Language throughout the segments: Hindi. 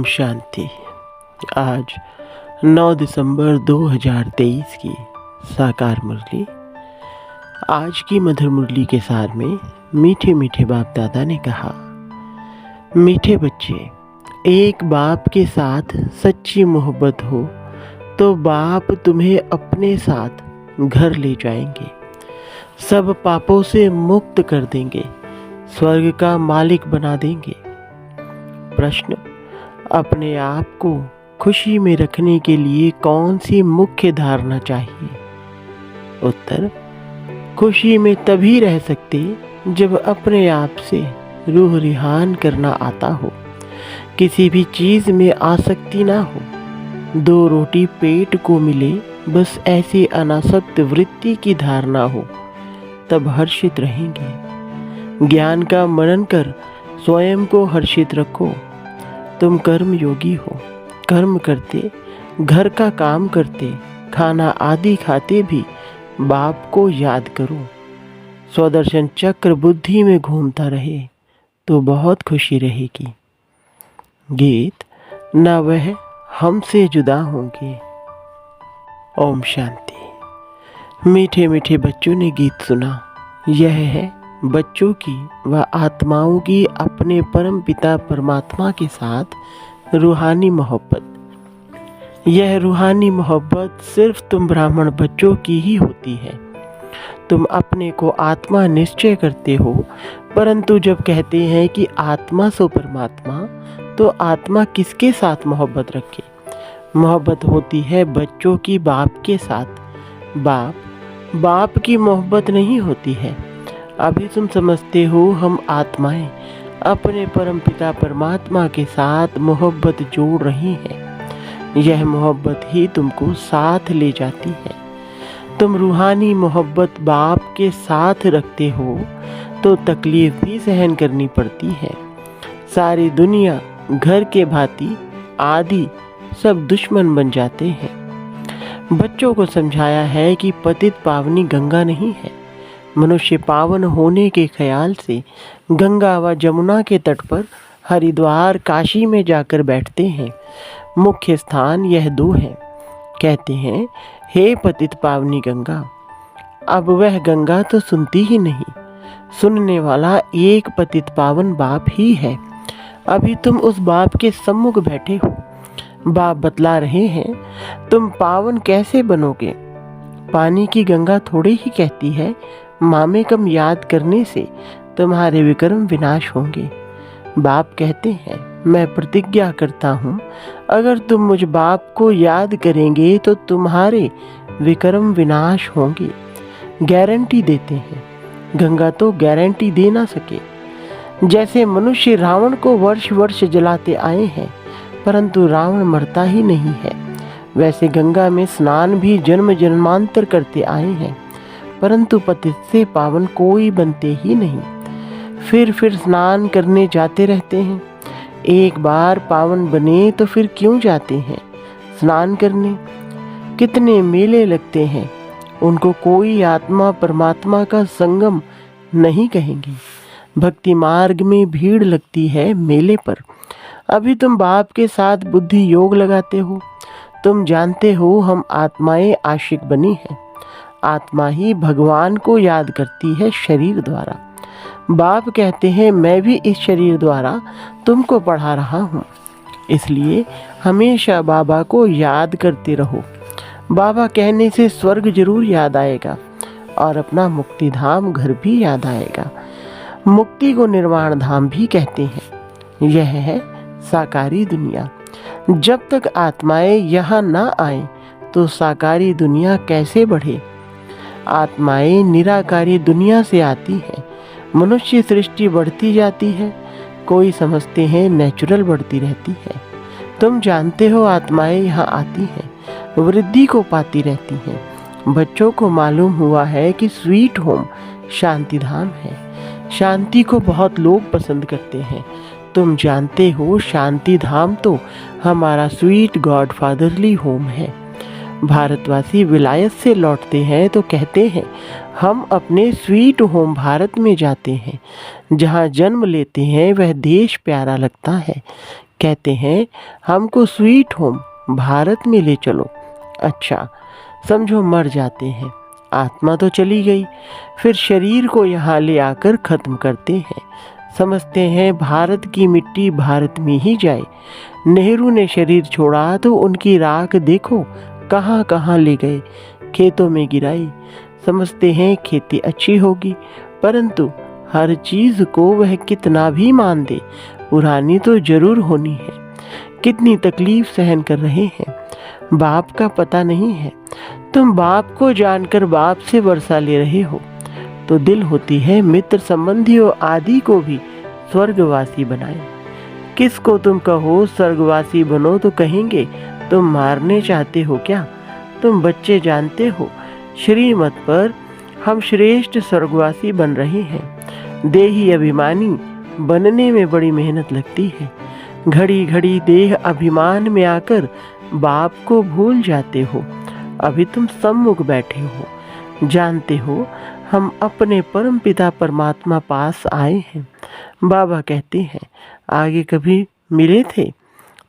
ओम शांति। आज 9 दिसंबर 2023 की साकार मुरली। आज की मधुर मुरली के सार में मीठे मीठे बाप दादा ने कहा, मीठे बच्चे, एक बाप के साथ सच्ची मोहब्बत हो तो बाप तुम्हें अपने साथ घर ले जाएंगे, सब पापों से मुक्त कर देंगे, स्वर्ग का मालिक बना देंगे। प्रश्न, अपने आप को खुशी में रखने के लिए कौन सी मुख्य धारणा चाहिए? उत्तर, खुशी में तभी रह सकते जब अपने आप से रूह रिहान करना आता हो, किसी भी चीज़ में आसक्ति ना हो, 2 रोटी पेट को मिले, बस ऐसी अनासक्त वृत्ति की धारणा हो, तब हर्षित रहेंगे। ज्ञान का मनन कर स्वयं को हर्षित रखो। तुम कर्म योगी हो, कर्म करते, घर का काम करते, खाना आदि खाते भी बाप को याद करो। स्वदर्शन चक्र बुद्धि में घूमता रहे तो बहुत खुशी रहेगी। गीत, न वह हमसे जुदा होंगे। ओम शांति। मीठे मीठे बच्चों ने गीत सुना। यह है बच्चों की व आत्माओं की अपने परम पिता परमात्मा के साथ रूहानी मोहब्बत। यह रूहानी मोहब्बत सिर्फ तुम ब्राह्मण बच्चों की ही होती है। तुम अपने को आत्मा निश्चय करते हो, परंतु जब कहते हैं कि आत्मा सो परमात्मा, तो आत्मा किसके साथ मोहब्बत रखे? मोहब्बत होती है बच्चों की बाप के साथ। बाप की मोहब्बत नहीं होती है। अभी तुम समझते हो हम आत्माएं अपने परम पिता परमात्मा के साथ मोहब्बत जोड़ रही हैं। यह मोहब्बत ही तुमको साथ ले जाती है। तुम रूहानी मोहब्बत बाप के साथ रखते हो तो तकलीफ भी सहन करनी पड़ती है। सारी दुनिया घर के भांति आदि सब दुश्मन बन जाते हैं। बच्चों को समझाया है कि पतित पावनी गंगा नहीं है। मनुष्य पावन होने के ख्याल से गंगा व जमुना के तट पर हरिद्वार काशी में जाकर बैठते हैं। मुख्य स्थान यह 2 हैं। कहते हैं, हे पतित पावनी गंगा। अब वह गंगा तो सुनती ही नहीं। सुनने वाला एक पतित पावन बाप ही है। अभी तुम उस बाप के सम्मुख बैठे हो। बाप बतला रहे हैं, तुम पावन कैसे बनोगे? पानी की गंगा थोड़ी ही कहती है, मामे कम याद करने से तुम्हारे विक्रम विनाश होंगे। बाप कहते हैं, मैं प्रतिज्ञा करता हूँ, अगर तुम मुझ बाप को याद करेंगे तो तुम्हारे विक्रम विनाश होंगे। गारंटी देते हैं। गंगा तो गारंटी दे ना सके। जैसे मनुष्य रावण को वर्ष वर्ष जलाते आए हैं, परंतु रावण मरता ही नहीं है, वैसे गंगा में स्नान भी जन्म जन्मांतर करते आए हैं, परंतु पतित से पावन कोई बनते ही नहीं। फिर स्नान करने जाते रहते हैं। एक बार पावन बने तो फिर क्यों जाते हैं स्नान करने? कितने मेले लगते हैं, उनको कोई आत्मा परमात्मा का संगम नहीं कहेंगे। भक्ति मार्ग में भीड़ लगती है मेले पर। अभी तुम बाप के साथ बुद्धि योग लगाते हो। तुम जानते हो हम आत्माएं आशिक बनी हैं। आत्मा ही भगवान को याद करती है शरीर द्वारा। बाप कहते हैं, मैं भी इस शरीर द्वारा तुमको पढ़ा रहा हूँ, इसलिए हमेशा बाबा को याद करते रहो। बाबा कहने से स्वर्ग जरूर याद आएगा और अपना मुक्ति धाम घर भी याद आएगा। मुक्ति को निर्वाण धाम भी कहते हैं। यह है साकारी दुनिया। जब तक आत्माएं यहाँ ना आए तो साकारी दुनिया कैसे बढ़े? आत्माएं निराकारी दुनिया से आती हैं। मनुष्य सृष्टि बढ़ती जाती है, कोई समझते हैं नेचुरल बढ़ती रहती है। तुम जानते हो आत्माएं यहाँ आती हैं, वृद्धि को पाती रहती हैं। बच्चों को मालूम हुआ है कि स्वीट होम शांति धाम है। शांति को बहुत लोग पसंद करते हैं। तुम जानते हो शांति धाम तो हमारा स्वीट गॉड फादरली होम है। भारतवासी विलायत से लौटते हैं तो कहते हैं, हम अपने स्वीट होम भारत में जाते हैं। जहाँ जन्म लेते हैं वह देश प्यारा लगता है, कहते हैं हमको स्वीट होम भारत में ले चलो। अच्छा, समझो मर जाते हैं, आत्मा तो चली गई, फिर शरीर को यहाँ ले आकर ख़त्म करते हैं। समझते हैं भारत की मिट्टी भारत में ही जाए। नेहरू ने शरीर छोड़ा तो उनकी राख देखो कहाँ कहाँ ले गए, खेतों में गिराई। समझते हैं खेती अच्छी होगी, परंतु हर चीज़ को वह कितना भी मान दे, पुरानी तो जरूर होनी है। कितनी तकलीफ सहन कर रहे हैं, बाप का पता नहीं है। तुम बाप को जानकर बाप से वर्षा ले रहे हो, तो दिल होती है मित्र संबंधियों आदि को भी स्वर्गवासी बनाए। किसको तुम कहो स्वर्गवासी बनो तो कहेंगे तुम मारने चाहते हो क्या। तुम बच्चे जानते हो श्रीमत पर हम श्रेष्ठ स्वर्गवासी बन रहे हैं। देही अभिमानी बनने में बड़ी मेहनत लगती है। घड़ी घड़ी देह अभिमान में आकर बाप को भूल जाते हो। अभी तुम सम्मुख बैठे हो, जानते हो हम अपने परम पिता परमात्मा पास आए हैं। बाबा कहते हैं आगे कभी मिले थे,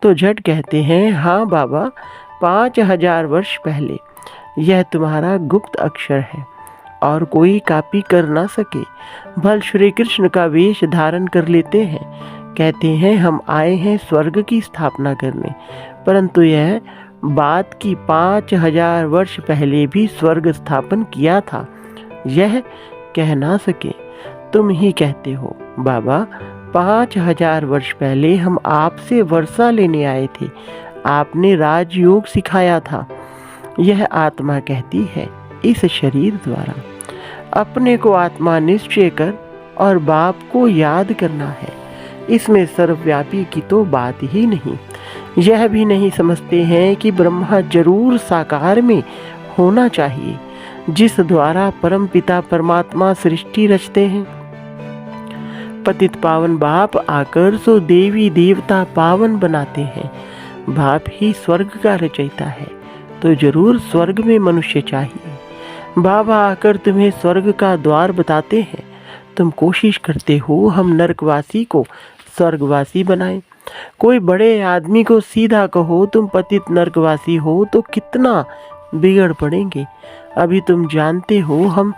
तो झट कहते हैं हाँ बाबा, 5000 वर्ष पहले। यह तुम्हारा गुप्त अक्षर है और कोई कॉपी कर ना सके। भल श्री कृष्ण का वेश धारण कर लेते हैं, कहते हैं हम आए हैं स्वर्ग की स्थापना करने, परंतु यह बात की 5000 वर्ष पहले भी स्वर्ग स्थापन किया था, यह कह ना सके। तुम ही कहते हो बाबा, 5000 वर्ष पहले हम आपसे वर्षा लेने आए थे, आपने राजयोग सिखाया था। यह आत्मा कहती है इस शरीर द्वारा अपने को आत्मा निश्चय कर और बाप को याद करना है। इसमें सर्वव्यापी की तो बात ही नहीं। यह भी नहीं समझते हैं कि ब्रह्मा जरूर साकार में होना चाहिए, जिस द्वारा परम पिता परमात्मा सृष्टि रचते हैं। पतित पावन बाप आकर सो देवी देवता पावन बनाते हैं। बाप ही स्वर्ग का रचयिता है, तो जरूर स्वर्ग में मनुष्य चाहिए। बाबा आकर तुम्हें स्वर्ग का द्वार बताते हैं, तुम कोशिश करते हो हम नरकवासी को स्वर्गवासी बनाएं। कोई बड़े आदमी को सीधा कहो तुम पतित नरकवासी हो तो कितना बिगड़ पड़ेंगे। अभी तुम जानते हो हम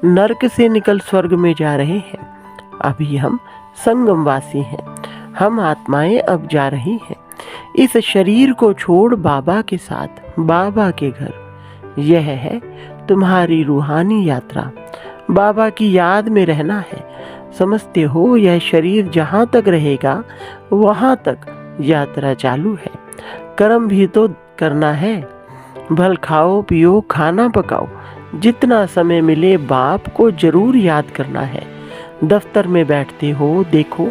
नरक से निकल स्वर्ग में जा रहे हैं। अभी हम संगमवासी हैं, हम आत्माएं अब जा रही हैं इस शरीर को छोड़ बाबा के साथ बाबा के घर। यह है तुम्हारी रूहानी यात्रा, बाबा की याद में रहना है। समझते हो यह शरीर जहाँ तक रहेगा वहाँ तक यात्रा चालू है। कर्म भी तो करना है, भल खाओ पियो खाना पकाओ, जितना समय मिले बाप को जरूर याद करना है। दफ्तर में बैठते हो, देखो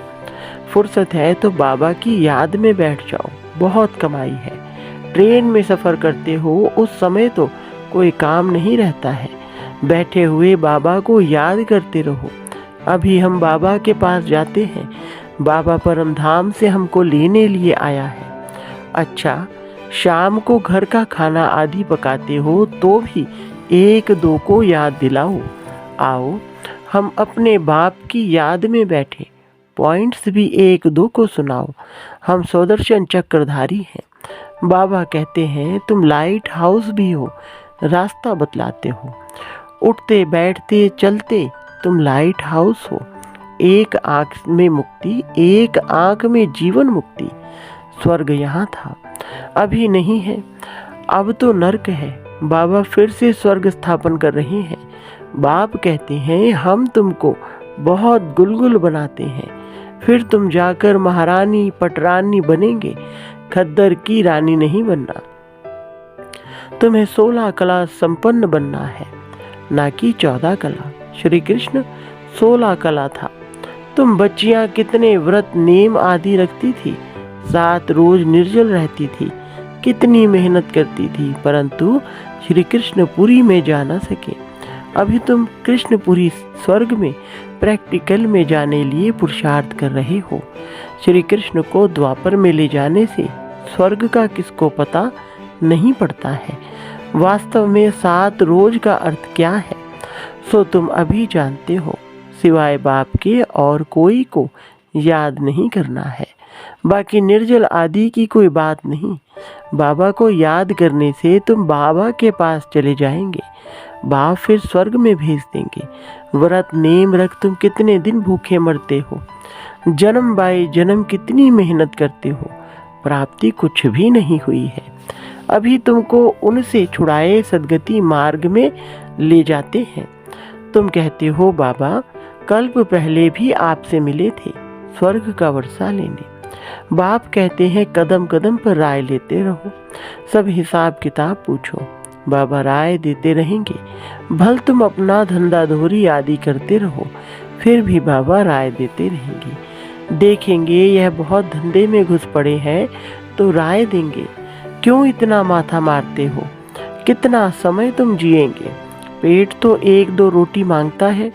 फुर्सत है तो बाबा की याद में बैठ जाओ, बहुत कमाई है। ट्रेन में सफ़र करते हो, उस समय तो कोई काम नहीं रहता है, बैठे हुए बाबा को याद करते रहो। अभी हम बाबा के पास जाते हैं, बाबा परम धाम से हमको लेने लिए आया है। अच्छा, शाम को घर का खाना आदि पकाते हो तो भी एक दो को याद दिलाओ। आओ हम अपने बाप की याद में बैठे, पॉइंट्स भी एक दो को सुनाओ। हम सुदर्शन चक्रधारी हैं। बाबा कहते हैं तुम लाइट हाउस भी हो, रास्ता बतलाते हो। उठते बैठते चलते तुम लाइट हाउस हो। एक आँख में मुक्ति, एक आँख में जीवन मुक्ति। स्वर्ग यहाँ था, अभी नहीं है, अब तो नरक है। बाबा फिर से स्वर्ग स्थापन कर रहे हैं। बाप कहते हैं हम तुमको बहुत गुलगुल बनाते हैं, फिर तुम जाकर महारानी पटरानी बनेंगे, खद्दर की रानी नहीं बनना। तुम्हें 16 कला संपन्न बनना है, ना कि 14 कला। श्री कृष्ण 16 कला था। तुम बच्चियां कितने व्रत नेम आदि रखती थी, 7 रोज निर्जल रहती थी, कितनी मेहनत करती थी, परंतु श्री कृष्णपुरी में जा न सके। अभी तुम कृष्णपुरी स्वर्ग में प्रैक्टिकल में जाने लिए पुरुषार्थ कर रहे हो। श्री कृष्ण को द्वापर में ले जाने से स्वर्ग का किसको पता नहीं पड़ता है। वास्तव में 7 रोज का अर्थ क्या है सो तुम अभी जानते हो। सिवाय बाप के और कोई को याद नहीं करना है। बाकी निर्जल आदि की कोई बात नहीं। बाबा को याद करने से तुम बाबा के पास चले जाएंगे, बाप फिर स्वर्ग में भेज देंगे। व्रत नेम रख तुम कितने दिन भूखे मरते हो, जन्म बाई जन्म कितनी मेहनत करते हो, प्राप्ति कुछ भी नहीं हुई है। अभी तुमको उनसे छुड़ाए सदगति मार्ग में ले जाते हैं। तुम कहते हो बाबा कल्प पहले भी आपसे मिले थे स्वर्ग का वर्षा लेने। बाप कहते हैं कदम कदम पर राय लेते रहो, सब हिसाब किताब पूछो। बाबा राय देते रहेंगे, भल तुम अपना धंधा धोरी आदि करते रहो, फिर भी बाबा राय देते रहेंगे। देखेंगे यह बहुत धंधे में घुस पड़े हैं तो राय देंगे, क्यों इतना माथा मारते हो, कितना समय तुम जिएंगे। पेट तो एक दो रोटी मांगता है,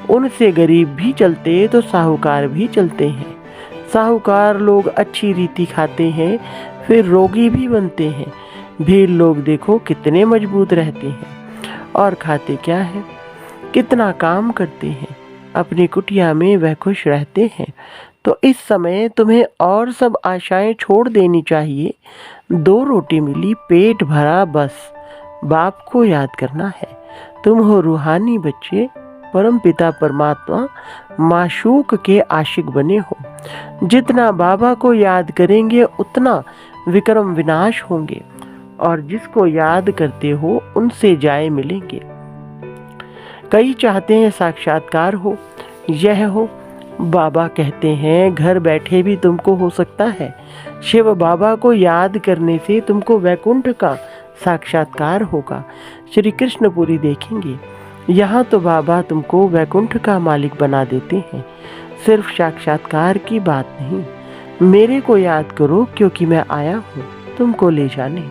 उनसे गरीब भी चलते तो साहूकार भी चलते हैं। साहूकार लोग अच्छी रीति खाते हैं, फिर रोगी भी बनते हैं। भीड़ लोग देखो कितने मजबूत रहते हैं और खाते क्या है, कितना काम करते हैं, अपनी कुटिया में वह खुश रहते हैं। तो इस समय तुम्हें और सब आशाएं छोड़ देनी चाहिए। 2 रोटी मिली, पेट भरा, बस बाप को याद करना है। तुम हो रूहानी बच्चे, परम पिता परमात्मा माशूक के आशिक बने हो। जितना बाबा को याद करेंगे उतना विक्रम विनाश होंगे, और जिसको याद करते हो उनसे जाए मिलेंगे। कई चाहते हैं साक्षात्कार हो, यह हो। बाबा कहते हैं घर बैठे भी तुमको हो सकता है। शिव बाबा को याद करने से तुमको वैकुंठ का साक्षात्कार होगा। श्री कृष्णपुरी देखेंगे, यहाँ तो बाबा तुमको वैकुंठ का मालिक बना देते हैं। सिर्फ साक्षात्कार की बात नहीं, मेरे को याद करो क्योंकि मैं आया हूँ तुमको ले जाने।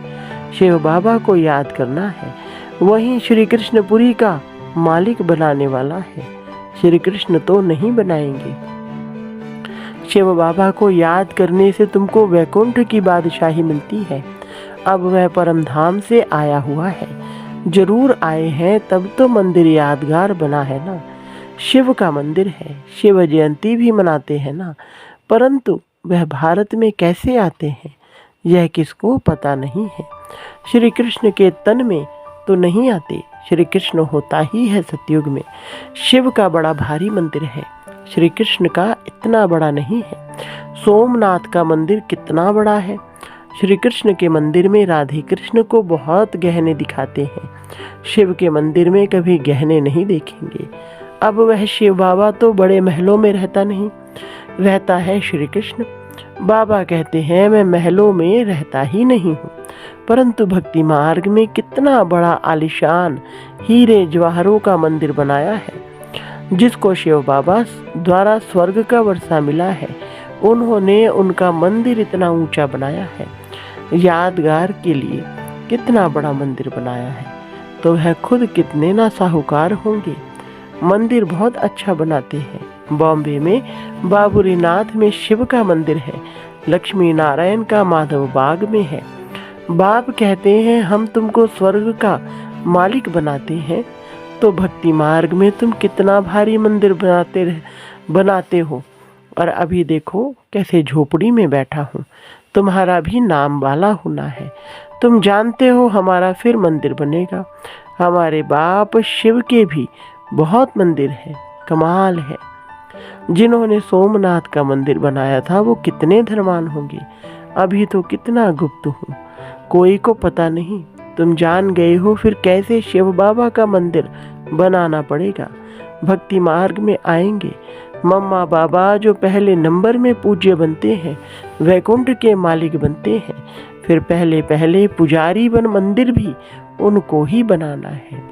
शिव बाबा को याद करना है, वहीं श्री कृष्णपुरी का मालिक बनाने वाला है। श्री कृष्ण तो नहीं बनाएंगे। शिव बाबा को याद करने से तुमको वैकुंठ की बादशाही मिलती है। अब वह परम धाम से आया हुआ है, जरूर आए हैं तब तो मंदिर यादगार बना है ना। शिव का मंदिर है, शिव जयंती भी मनाते हैं ना, परंतु वह भारत में कैसे आते हैं यह किसको पता नहीं है। श्री कृष्ण के तन में तो नहीं आते, श्री कृष्ण होता ही है सतयुग में। शिव का बड़ा भारी मंदिर है, श्री कृष्ण का इतना बड़ा नहीं है। सोमनाथ का मंदिर कितना बड़ा है, श्री कृष्ण के मंदिर में राधे कृष्ण को बहुत गहने दिखाते हैं, शिव के मंदिर में कभी गहने नहीं देखेंगे। अब वह शिव बाबा तो बड़े महलों में रहता नहीं, रहता है श्री कृष्ण। बाबा कहते हैं मैं महलों में रहता ही नहीं हूँ, परंतु भक्ति मार्ग में कितना बड़ा आलिशान हीरे जवाहरों का मंदिर बनाया है। जिसको शिव बाबा द्वारा स्वर्ग का वर्षा मिला है, उन्होंने उनका मंदिर इतना ऊंचा बनाया है। यादगार के लिए कितना बड़ा मंदिर बनाया है, तो वह खुद कितने ना साहूकार होंगे। मंदिर बहुत अच्छा बनाते हैं। बॉम्बे में बाबूरी नाथ में शिव का मंदिर है, लक्ष्मी नारायण का माधव बाग में है। बाप कहते हैं हम तुमको स्वर्ग का मालिक बनाते हैं, तो भक्ति मार्ग में तुम कितना भारी मंदिर बनाते हो। और अभी देखो कैसे झोपड़ी में बैठा हूँ, तुम्हारा भी नाम वाला होना है। तुम जानते हो हमारा फिर मंदिर बनेगा। हमारे बाप शिव के भी बहुत मंदिर है, कमाल है। जिन्होंने सोमनाथ का मंदिर बनाया था वो कितने धर्मान होंगे। अभी तो कितना गुप्त हूँ, कोई को पता नहीं। तुम जान गए हो फिर कैसे शिव बाबा का मंदिर बनाना पड़ेगा। भक्ति मार्ग में आएंगे मम्मा बाबा जो पहले नंबर में पूज्य बनते हैं, वैकुंठ के मालिक बनते हैं। फिर पहले पहले पुजारी बन मंदिर भी उनको ही बनाना है।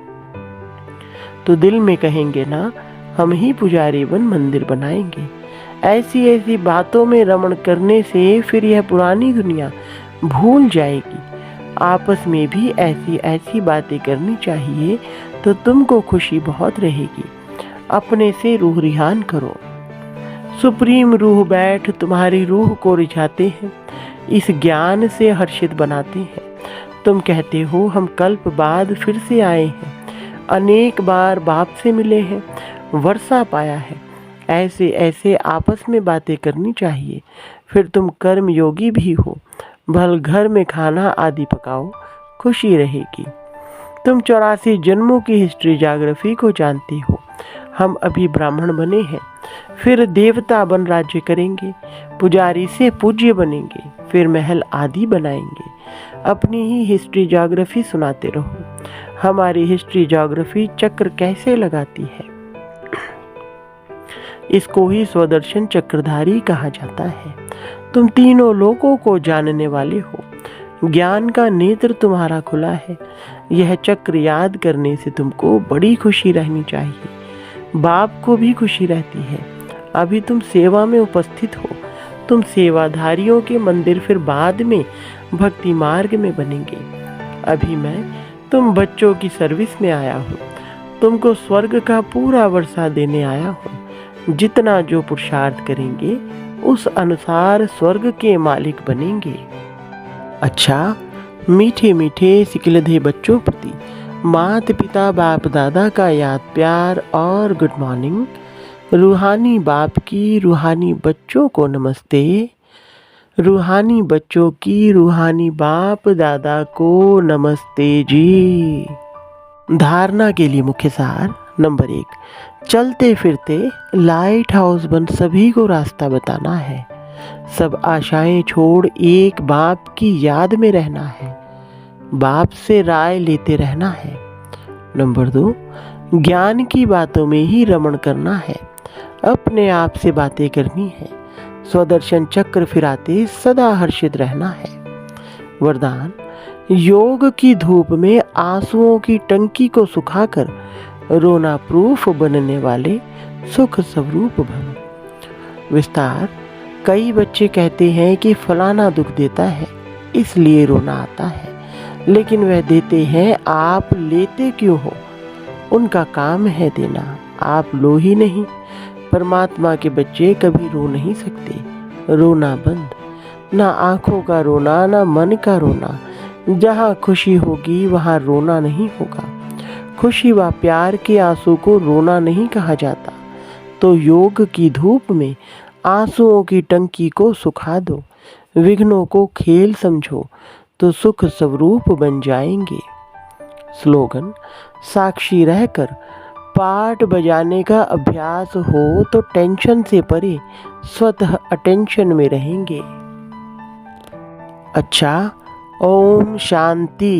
तो दिल में कहेंगे ना हम ही पुजारी बन मंदिर बनाएंगे। ऐसी ऐसी बातों में रमण करने से फिर यह पुरानी दुनिया भूल जाएगी। आपस में भी ऐसी ऐसी बातें करनी चाहिए तो तुमको खुशी बहुत रहेगी। अपने से रूह रिहान करो। सुप्रीम रूह बैठ तुम्हारी रूह को रिझाते हैं, इस ज्ञान से हर्षित बनाते हैं। तुम कहते हो हम कल्प बाद फिर से आए हैं, अनेक बार बाप से मिले हैं, वर्षा पाया है, ऐसे ऐसे आपस में बातें करनी चाहिए, फिर तुम कर्म योगी भी हो। भल घर में खाना आदि पकाओ, खुशी रहेगी। तुम 84 जन्मों की हिस्ट्री ज्योग्राफी को जानती हो। हम अभी ब्राह्मण बने हैं, फिर देवता बन राज्य करेंगे, पुजारी से पूज्य बनेंगे, फिर महल आदि बनाएंगे। अपनी ही हिस्ट्री ज्योग्राफी सुनाते रहो। हमारी हिस्ट्री ज्योग्राफी चक्र कैसे लगाती है, इसको ही स्वदर्शन चक्रधारी कहा जाता है। तुम तीनों लोगों को जानने वाले हो, ज्ञान का नेत्र तुम्हारा खुला है। यह चक्र याद करने से तुमको बड़ी खुशी रहनी चाहिए, बाप को भी खुशी रहती है। अभी तुम सेवा में उपस्थित हो। तुम सेवाधारियों के मंदिर फिर बाद में भक्ति मार्ग में बनेंगे। अभी मैं तुम बच्चों की सर्विस में आया हूँ, तुमको स्वर्ग का पूरा वर्षा देने आया हूँ। जितना जो पुरुषार्थ करेंगे उस अनुसार स्वर्ग के मालिक बनेंगे। अच्छा, मीठे मीठे सिकिलधे बच्चों प्रति मात पिता बाप दादा का याद प्यार और गुड मॉर्निंग। रूहानी बाप की रूहानी बच्चों को नमस्ते। रूहानी बच्चों की रूहानी बाप दादा को नमस्ते जी। धारणा के लिए मुख्य सार नंबर 1, चलते फिरते लाइट हाउस बन सभी को रास्ता बताना है। सब आशाएं छोड़ एक बाप की याद में रहना है, बाप से राय लेते रहना है। नंबर 2, ज्ञान की बातों में ही रमण करना है, अपने आप से बातें करनी है। स्वदर्शन चक्र फिराते सदा हर्षित रहना है। वरदान, योग की धूप में आंसुओं की टंकी को सुखाकर रोना प्रूफ बनने वाले सुख स्वरूप भव। विस्तार, कई बच्चे कहते हैं कि फलाना दुख देता है इसलिए रोना आता है, लेकिन वह देते हैं, आप लेते क्यों हो? उनका काम है देना, आप लो ही नहीं। परमात्मा के बच्चे कभी रो नहीं सकते, रोना बंद। ना आंखों का रोना, ना मन का रोना। जहाँ खुशी होगी वहाँ रोना नहीं होगा। खुशी व प्यार के आंसू को रोना नहीं कहा जाता। तो योग की धूप में आंसुओं की टंकी को सुखा दो, विघ्नों को खेल समझो तो सुख स्वरूप बन जाएंगे। स्लोगन, साक्षी रहकर पार्ट बजाने का अभ्यास हो तो टेंशन से परे स्वतः अटेंशन में रहेंगे। अच्छा, ओम शांति।